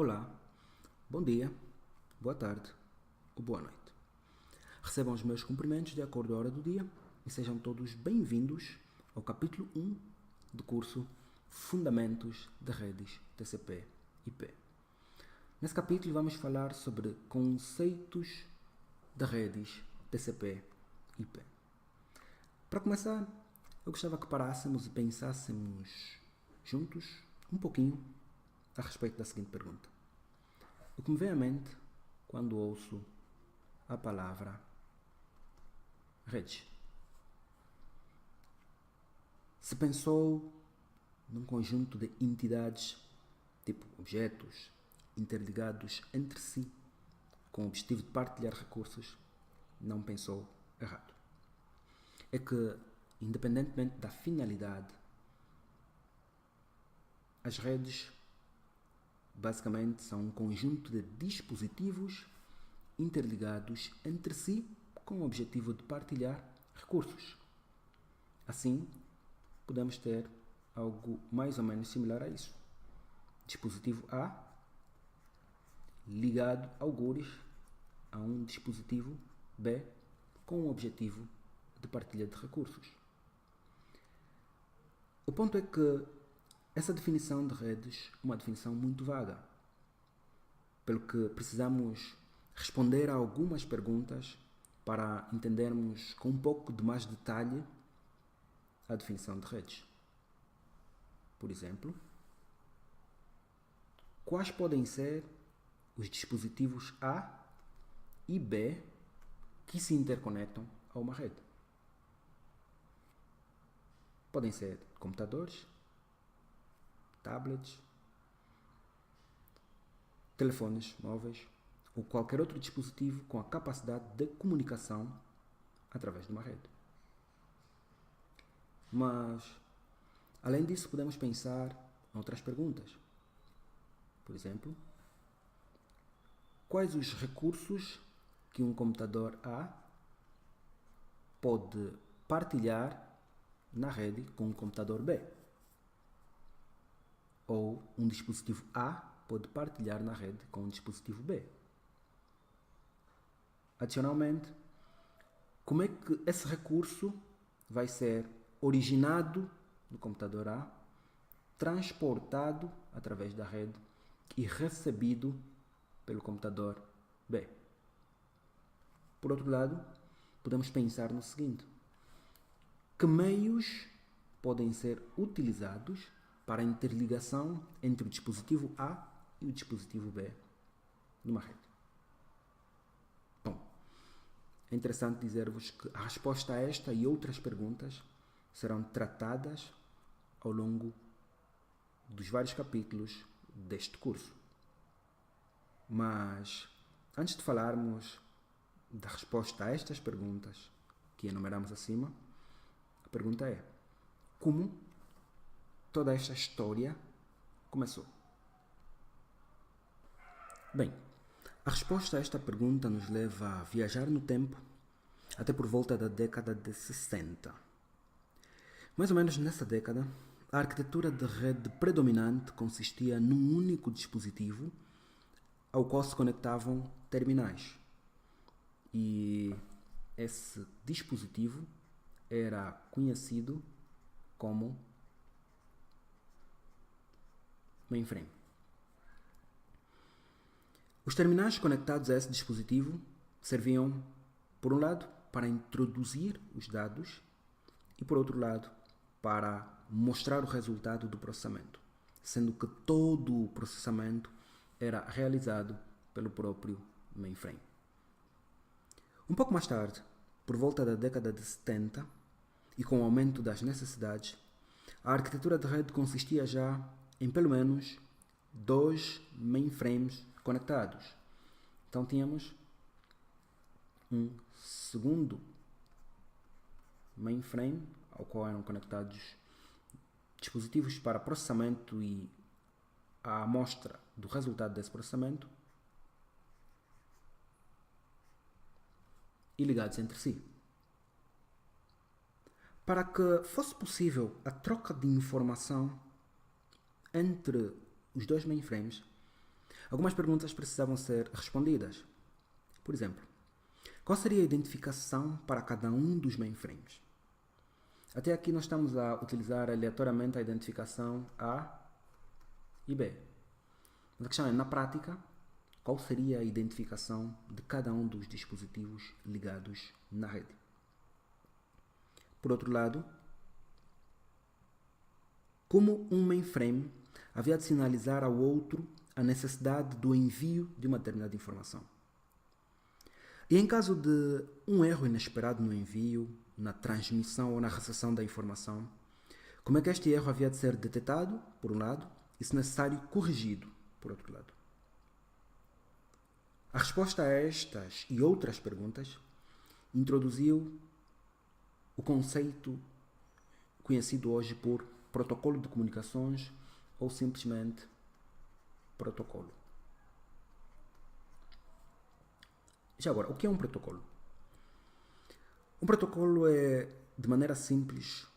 Olá, bom dia, boa tarde ou boa noite. Recebam os meus cumprimentos de acordo à hora do dia e sejam todos bem-vindos ao capítulo 1 do curso Fundamentos de Redes TCP/IP. Nesse capítulo vamos falar sobre conceitos de redes TCP/IP. Para começar, eu gostava que parássemos e pensássemos juntos um pouquinho a respeito da seguinte pergunta. O que me vem à mente quando ouço a palavra redes? Se pensou num conjunto de entidades, tipo objetos, interligados entre si, com o objetivo de partilhar recursos, não pensou errado. É que, independentemente da finalidade, as redes basicamente são um conjunto de dispositivos interligados entre si com o objetivo de partilhar recursos. Assim, podemos ter algo mais ou menos similar a isso. Dispositivo A ligado algures a um dispositivo B com o objetivo de partilha de recursos. O ponto é que essa definição de redes é uma definição muito vaga, pelo que precisamos responder a algumas perguntas para entendermos com um pouco de mais detalhe a definição de redes. Por exemplo, quais podem ser os dispositivos A e B que se interconectam a uma rede? Podem ser computadores, tablets, telefones móveis ou qualquer outro dispositivo com a capacidade de comunicação através de uma rede. Mas, além disso, podemos pensar em outras perguntas. Por exemplo, quais os recursos que um computador A pode partilhar na rede com um computador B? Ou um dispositivo A pode partilhar na rede com um dispositivo B? Adicionalmente, como é que esse recurso vai ser originado no computador A, transportado através da rede e recebido pelo computador B? Por outro lado, podemos pensar no seguinte: que meios podem ser utilizados para a interligação entre o dispositivo A e o dispositivo B numa rede? Bom, é interessante dizer-vos que a resposta a esta e outras perguntas serão tratadas ao longo dos vários capítulos deste curso. Mas, antes de falarmos da resposta a estas perguntas que enumeramos acima, a pergunta é: como toda esta história começou? Bem, a resposta a esta pergunta nos leva a viajar no tempo até por volta da década de 60. Mais ou menos nessa década, a arquitetura de rede predominante consistia num único dispositivo ao qual se conectavam terminais. E esse dispositivo era conhecido como mainframe. Os terminais conectados a esse dispositivo serviam, por um lado, para introduzir os dados e, por outro lado, para mostrar o resultado do processamento, sendo que todo o processamento era realizado pelo próprio mainframe. Um pouco mais tarde, por volta da década de 70, e com o aumento das necessidades, a arquitetura de rede consistia já em pelo menos 2 mainframes conectados. Então tínhamos um segundo mainframe ao qual eram conectados dispositivos para processamento e a amostra do resultado desse processamento e ligados entre si. Para que fosse possível a troca de informação entre os dois mainframes, algumas perguntas precisavam ser respondidas. Por exemplo, qual seria a identificação para cada um dos mainframes? Até aqui nós estamos a utilizar aleatoriamente a identificação A e B. Mas a questão é, na prática, qual seria a identificação de cada um dos dispositivos ligados na rede? Por outro lado, como um mainframe havia de sinalizar ao outro a necessidade do envio de uma determinada informação? E em caso de um erro inesperado no envio, na transmissão ou na recepção da informação, como é que este erro havia de ser detectado, por um lado, e, se necessário, corrigido, por outro lado? A resposta a estas e outras perguntas introduziu o conceito conhecido hoje por protocolo de comunicações ou simplesmente protocolo. Já agora, o que é um protocolo? Um protocolo é, de maneira simples,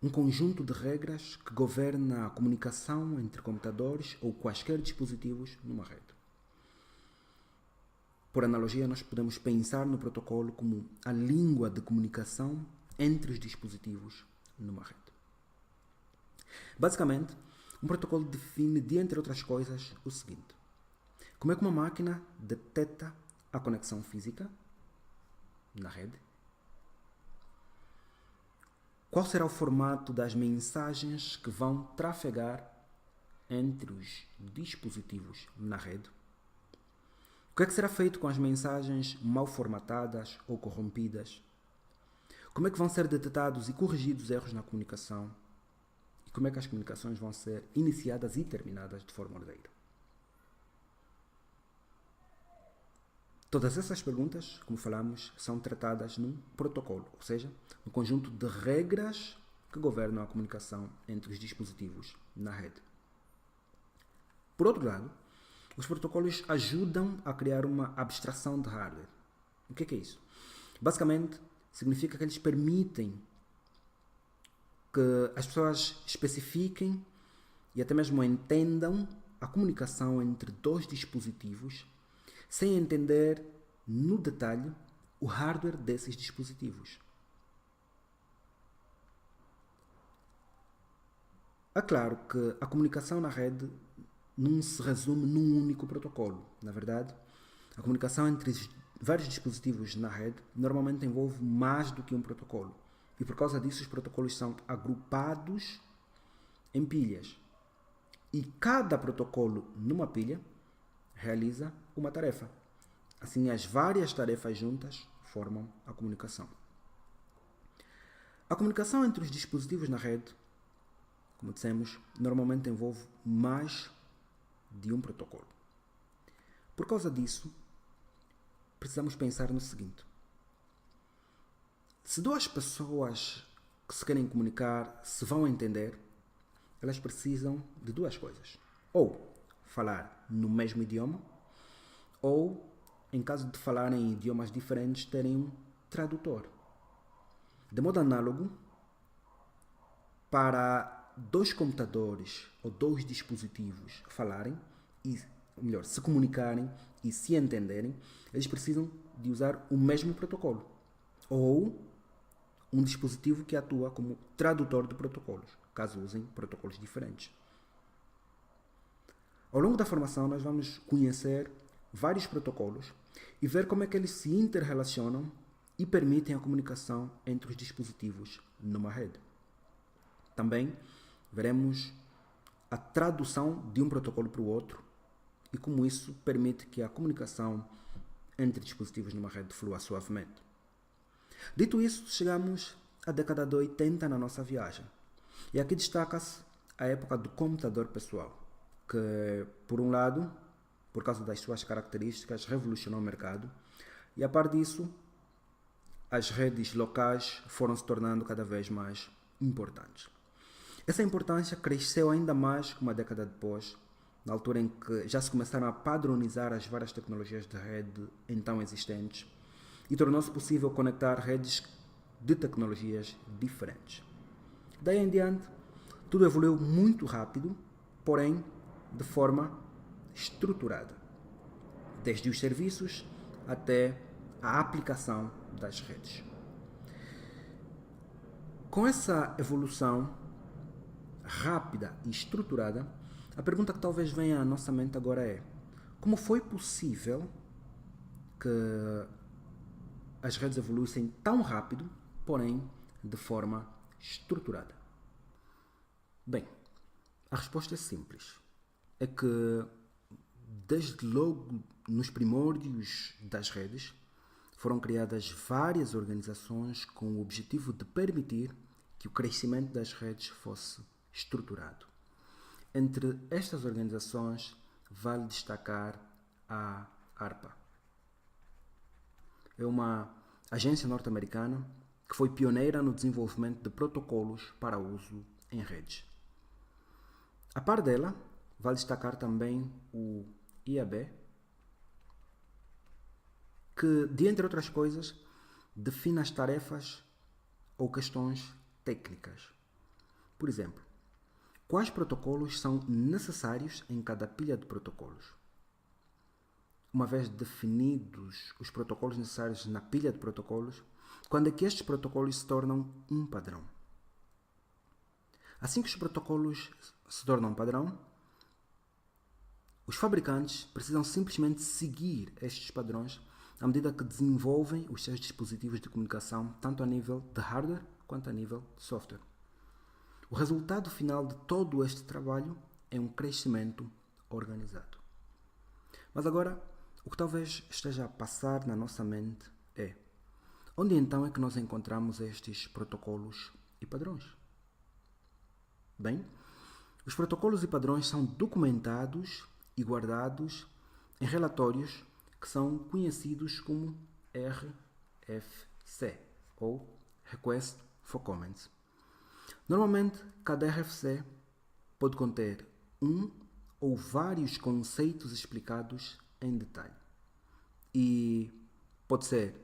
um conjunto de regras que governa a comunicação entre computadores ou quaisquer dispositivos numa rede. Por analogia, nós podemos pensar no protocolo como a língua de comunicação entre os dispositivos numa rede. Basicamente, um protocolo define, dentre outras coisas, o seguinte: como é que uma máquina detecta a conexão física na rede? Qual será o formato das mensagens que vão trafegar entre os dispositivos na rede? O que é que será feito com as mensagens mal formatadas ou corrompidas? Como é que vão ser detectados e corrigidos erros na comunicação? E como é que as comunicações vão ser iniciadas e terminadas de forma ordeira? Todas essas perguntas, como falamos, são tratadas num protocolo, ou seja, um conjunto de regras que governam a comunicação entre os dispositivos na rede. Por outro lado, os protocolos ajudam a criar uma abstração de hardware. O que é isso? Basicamente, significa que eles permitem que as pessoas especifiquem e até mesmo entendam a comunicação entre dois dispositivos sem entender no detalhe o hardware desses dispositivos. É claro que a comunicação na rede não se resume num único protocolo. Na verdade, a comunicação entre vários dispositivos na rede normalmente envolve mais do que um protocolo. E por causa disso, os protocolos são agrupados em pilhas. E cada protocolo numa pilha realiza uma tarefa. Assim, as várias tarefas juntas formam a comunicação. A comunicação entre os dispositivos na rede, como dissemos, normalmente envolve mais de um protocolo. Por causa disso, precisamos pensar no seguinte: se duas pessoas que se querem comunicar se vão entender, elas precisam de duas coisas: ou falar no mesmo idioma, ou, em caso de falarem em idiomas diferentes, terem um tradutor. De modo análogo, para dois computadores ou dois dispositivos falarem, ou melhor, se comunicarem e se entenderem, eles precisam de usar o mesmo protocolo ou um dispositivo que atua como tradutor de protocolos, caso usem protocolos diferentes. Ao longo da formação, nós vamos conhecer vários protocolos e ver como é que eles se interrelacionam e permitem a comunicação entre os dispositivos numa rede. Também veremos a tradução de um protocolo para o outro e como isso permite que a comunicação entre dispositivos numa rede flua suavemente. Dito isso, chegamos à década de 80 na nossa viagem. E aqui destaca-se a época do computador pessoal, que, por um lado, por causa das suas características, revolucionou o mercado, e a par disso, as redes locais foram se tornando cada vez mais importantes. Essa importância cresceu ainda mais uma década depois, na altura em que já se começaram a padronizar as várias tecnologias de rede então existentes e tornou-se possível conectar redes de tecnologias diferentes. Daí em diante, tudo evoluiu muito rápido, porém de forma estruturada, desde os serviços até a aplicação das redes. Com essa evolução rápida e estruturada, a pergunta que talvez venha à nossa mente agora é: como foi possível que as redes evoluíssem tão rápido, porém de forma estruturada? Bem, a resposta é simples. É que desde logo nos primórdios das redes foram criadas várias organizações com o objetivo de permitir que o crescimento das redes fosse estruturado. Entre estas organizações vale destacar a ARPA. É uma agência norte-americana que foi pioneira no desenvolvimento de protocolos para uso em redes. A par dela, vale destacar também o IAB, que, dentre outras coisas, define as tarefas ou questões técnicas. Por exemplo, quais protocolos são necessários em cada pilha de protocolos? Uma vez definidos os protocolos necessários na pilha de protocolos, quando é que estes protocolos se tornam um padrão? Assim que os protocolos se tornam um padrão, os fabricantes precisam simplesmente seguir estes padrões à medida que desenvolvem os seus dispositivos de comunicação, tanto a nível de hardware quanto a nível de software. O resultado final de todo este trabalho é um crescimento organizado. Mas agora, o que talvez esteja a passar na nossa mente é: onde então é que nós encontramos estes protocolos e padrões? Bem, os protocolos e padrões são documentados e guardados em relatórios que são conhecidos como RFC, ou Request for Comments. Normalmente, cada RFC pode conter um ou vários conceitos explicados em detalhe. E pode ser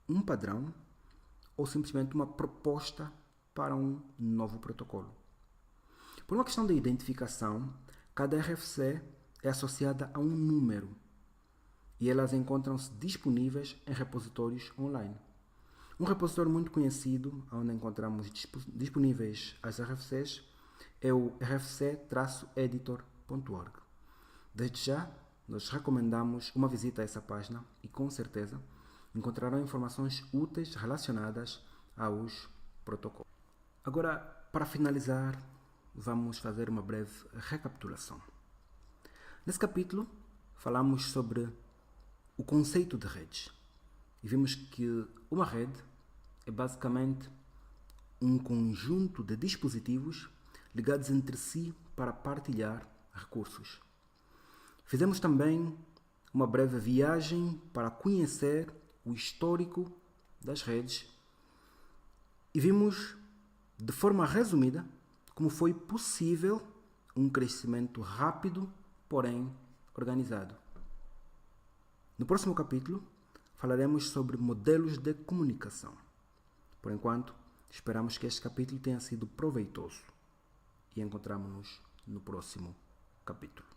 um padrão ou simplesmente uma proposta para um novo protocolo. Por uma questão de identificação, cada RFC é associada a um número e elas encontram-se disponíveis em repositórios online. Um repositório muito conhecido, onde encontramos disponíveis as RFCs, é o rfc-editor.org. Desde já, nós recomendamos uma visita a essa página e, com certeza, encontrarão informações úteis relacionadas aos protocolos. Agora, para finalizar, vamos fazer uma breve recapitulação. Nesse capítulo, falamos sobre o conceito de redes e vimos que uma rede é basicamente um conjunto de dispositivos ligados entre si para partilhar recursos. Fizemos também uma breve viagem para conhecer o histórico das redes e vimos, de forma resumida, como foi possível um crescimento rápido, porém organizado. No próximo capítulo, falaremos sobre modelos de comunicação. Por enquanto, esperamos que este capítulo tenha sido proveitoso e encontramos-nos no próximo capítulo.